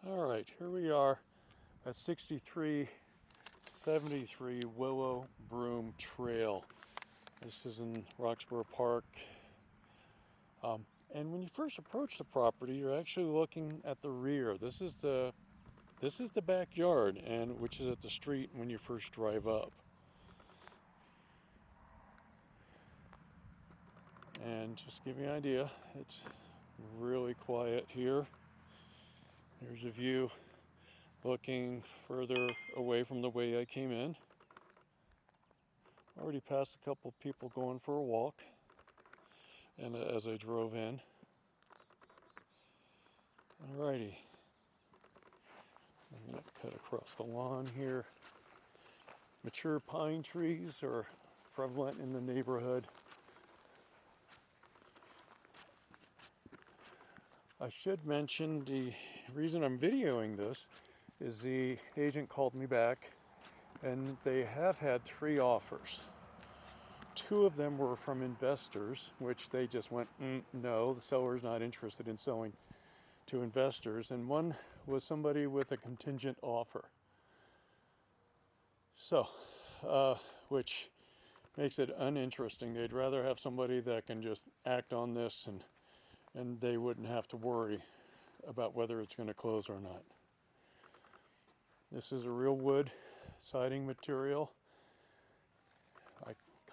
All right, here we are at 6373 Willow Broom Trail. This is in Roxborough Park. And when you first approach the property, you're actually looking at the rear. This is the backyard, and which is at the street when you first drive up. And just to give you an idea, it's really quiet here. Here's a view looking further away from the way I came in. Already passed a couple people going for a walk, and as I drove in. Alrighty, I'm going to cut across the lawn here. Mature pine trees are prevalent in the neighborhood. I should mention the reason I'm videoing this is the agent called me back and they have had 3 offers. 2 of them were from investors, which they just went, no, the seller's not interested in selling to investors. And 1 was somebody with a contingent offer. So, which makes it uninteresting. They'd rather have somebody that can just act on this and they wouldn't have to worry about whether it's going to close or not. This is a real wood siding material.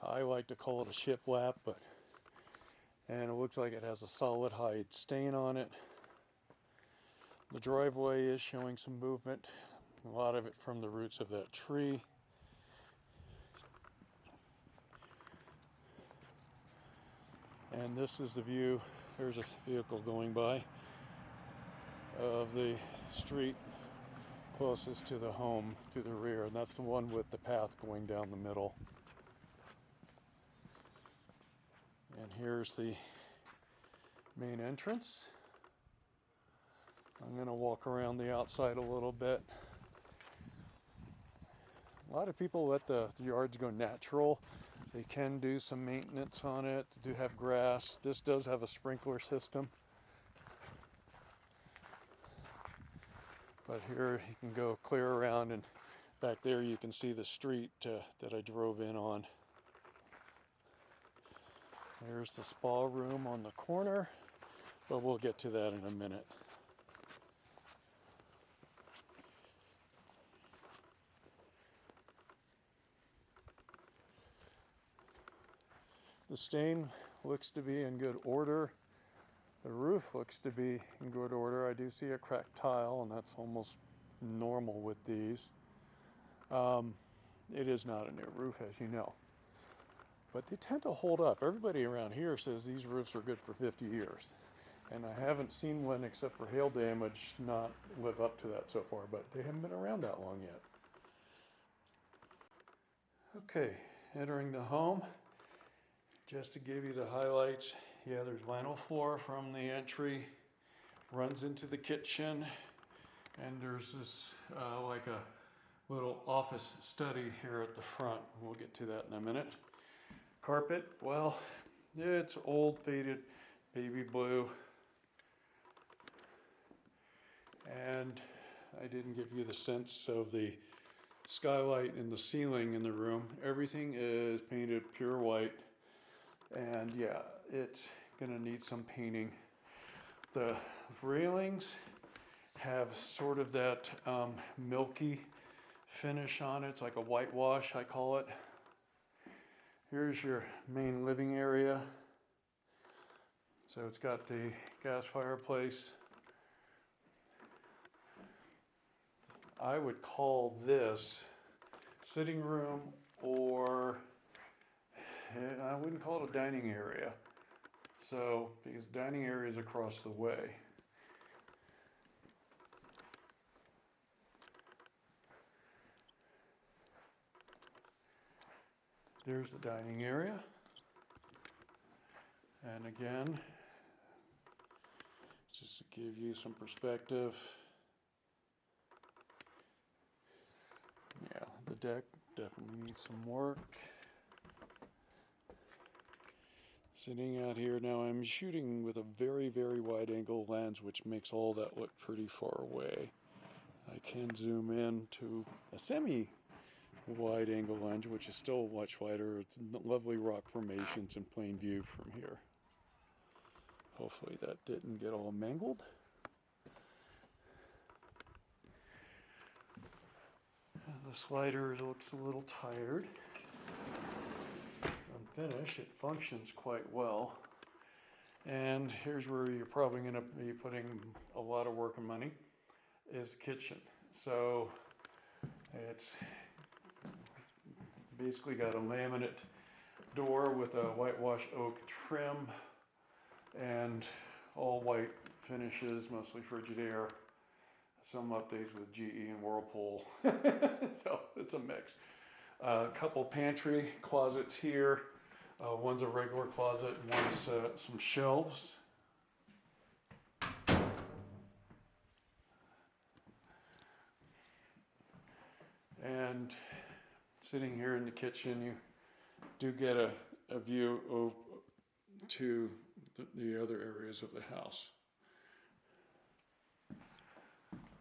I like to call it a shiplap, and it looks like it has a solid hide stain on it. The driveway is showing some movement, a lot of it from the roots of that tree. And this is the view. There's a vehicle going by of the street closest to the home to the rear, and that's the one with the path going down the middle. And here's the main entrance. I'm going to walk around the outside a little bit. A lot of people let the yards go natural. They can do some maintenance on it, do have grass. This does have a sprinkler system. But here you can go clear around, and back there you can see the street that I drove in on. There's the spa room on the corner, but we'll get to that in a minute. The stain looks to be in good order. The roof looks to be in good order. I do see a cracked tile, and that's almost normal with these. It is not a new roof, as you know. But they tend to hold up. Everybody around here says these roofs are good for 50 years. And I haven't seen one, except for hail damage, not live up to that so far, but they haven't been around that long yet. Okay, entering the home. Just to give you the highlights, yeah, there's vinyl floor from the entry, runs into the kitchen, and there's this like a little office study here at the front. We'll get to that in a minute. Carpet, well, it's old, faded, baby blue. And I didn't give you the sense of the skylight in the ceiling in the room. Everything is painted pure white. And yeah, it's gonna need some painting. The railings have sort of that milky finish on it. It's like a whitewash, I call it. Here's your main living area. So it's got the gas fireplace. I would call this sitting room, or I wouldn't call it a dining area. So, because dining area is across the way. There's the dining area. And again, just to give you some perspective. Yeah, the deck definitely needs some work. Sitting out here now, I'm shooting with a very, very wide angle lens, which makes all that look pretty far away. I can zoom in to a semi-wide angle lens, which is still much wider. It's lovely rock formations in plain view from here. Hopefully that didn't get all mangled. The slider looks a little tired. Unfinished, it functions quite well. And here's where you're probably going to be putting a lot of work and money, is the kitchen. So it's basically got a laminate door with a whitewashed oak trim and all white finishes, mostly Frigidaire. Some updates with GE and Whirlpool. So it's a mix. A couple pantry closets here. One's a regular closet, one's some shelves. And sitting here in the kitchen, you do get a view of to the other areas of the house.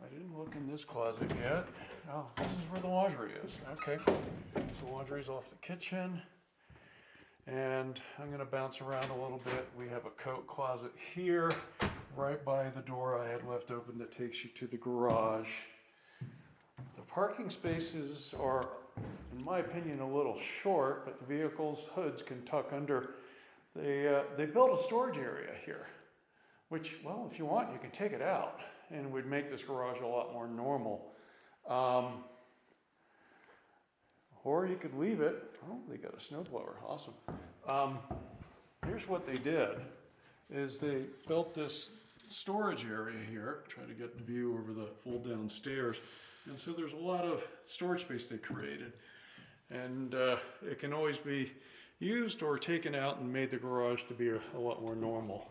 I didn't look in this closet yet. Oh, this is where the laundry is. Okay, so laundry's off the kitchen. And I'm going to bounce around a little bit. We have a coat closet here, right by the door I had left open that takes you to the garage. The parking spaces are, in my opinion, a little short, but the vehicle's hoods can tuck under. They built a storage area here, which, well, if you want, you can take it out, and it would make this garage a lot more normal. Or you could leave it. Oh, they got a snowblower. Awesome. Here's what they did, is they built this storage area here. Try to get the view over the fold down stairs. And so there's a lot of storage space they created. And it can always be used or taken out and made the garage to be a lot more normal.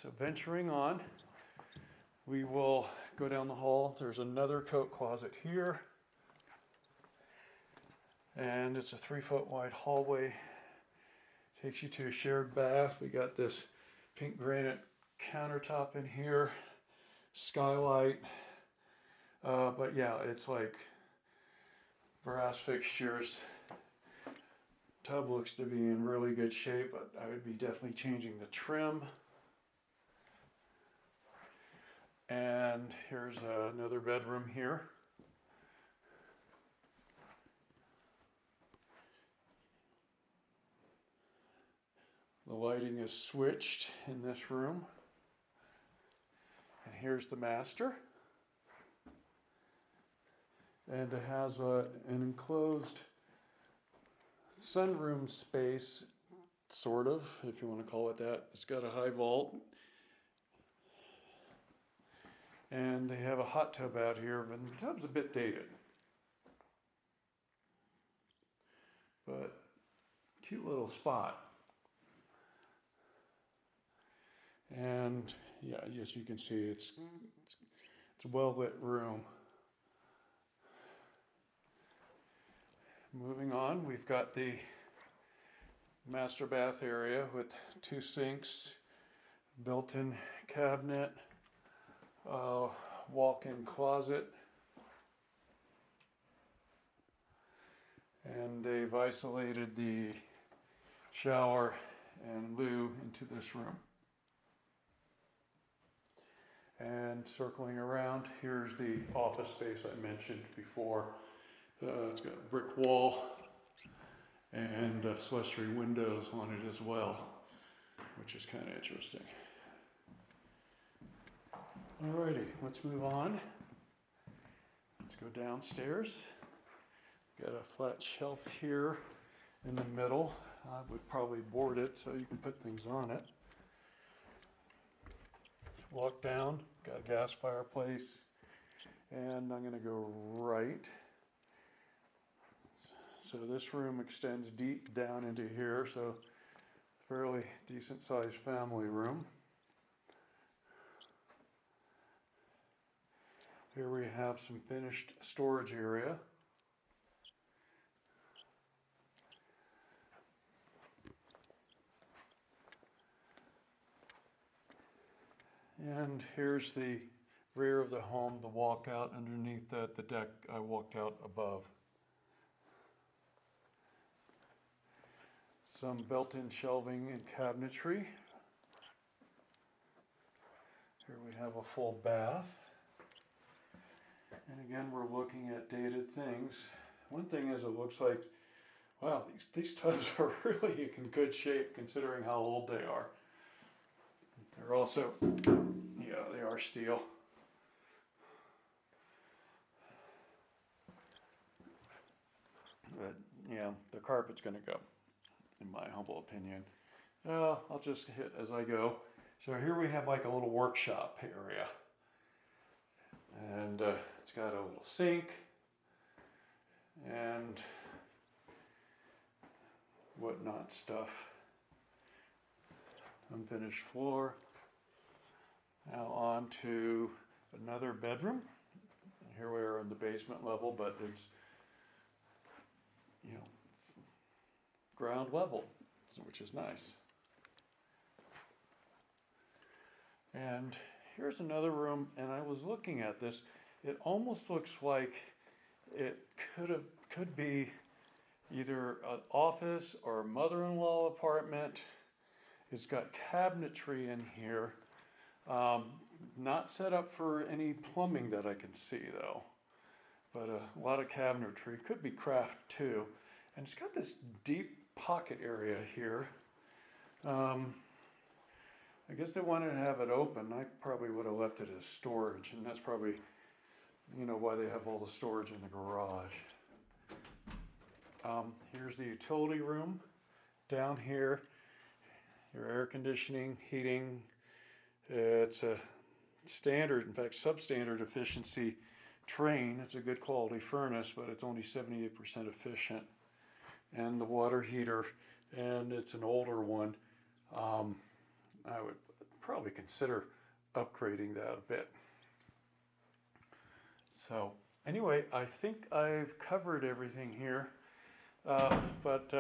So venturing on, we will go down the hall. There's another coat closet here. And it's a 3-foot wide hallway. Takes you to a shared bath. We got this pink granite countertop in here. Skylight. But yeah, it's like brass fixtures. Tub looks to be in really good shape, but I would be definitely changing the trim. And here's another bedroom here. The lighting is switched in this room. And here's the master. And it has an enclosed sunroom space, sort of, if you want to call it that. It's got a high vault. And they have a hot tub out here, but the tub's a bit dated. But cute little spot. And yeah, as you can see, it's a well-lit room. Moving on, we've got the master bath area with 2 sinks, built-in cabinet, walk-in closet, and they've isolated the shower and loo into this room. And circling around, here's the office space I mentioned before. It's got a brick wall and Celestri windows on it as well, which is kind of interesting. Alrighty, let's move on. Let's go downstairs. Got a flat shelf here in the middle. I would probably board it so you can put things on it. Walk down, got a gas fireplace, and I'm going to go right. So this room extends deep down into here, so fairly decent sized family room. Here we have some finished storage area. And here's the rear of the home, the walkout. Underneath that, the deck I walked out above. Some built-in shelving and cabinetry. Here we have a full bath. And again, we're looking at dated things. One thing is, it looks like, wow, these tubs are really in good shape considering how old they are. They're also, yeah, they are steel. But yeah, the carpet's going to go, in my humble opinion. I'll just hit as I go. So here we have like a little workshop area. And it's got a little sink and whatnot stuff. Unfinished floor. Now on to another bedroom. Here we are in the basement level, but it's, you know, ground level, which is nice. And here's another room, and I was looking at this. It almost looks like it could be either an office or a mother-in-law apartment. It's got cabinetry in here. Not set up for any plumbing that I can see though, but a lot of cabinetry. Could be craft too. And it's got this deep pocket area here. I guess they wanted to have it open. I probably would have left it as storage, and that's probably, you know, why they have all the storage in the garage. Here's the utility room. Down here, your air conditioning, heating. It's a standard, in fact, substandard efficiency train. It's a good quality furnace, but it's only 78% efficient. And the water heater, and it's an older one. I would probably consider upgrading that a bit. So anyway, I think I've covered everything here. But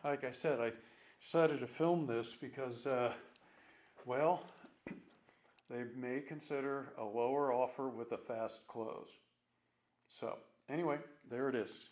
like I said, I decided to film this because, well, they may consider a lower offer with a fast close. So anyway, there it is.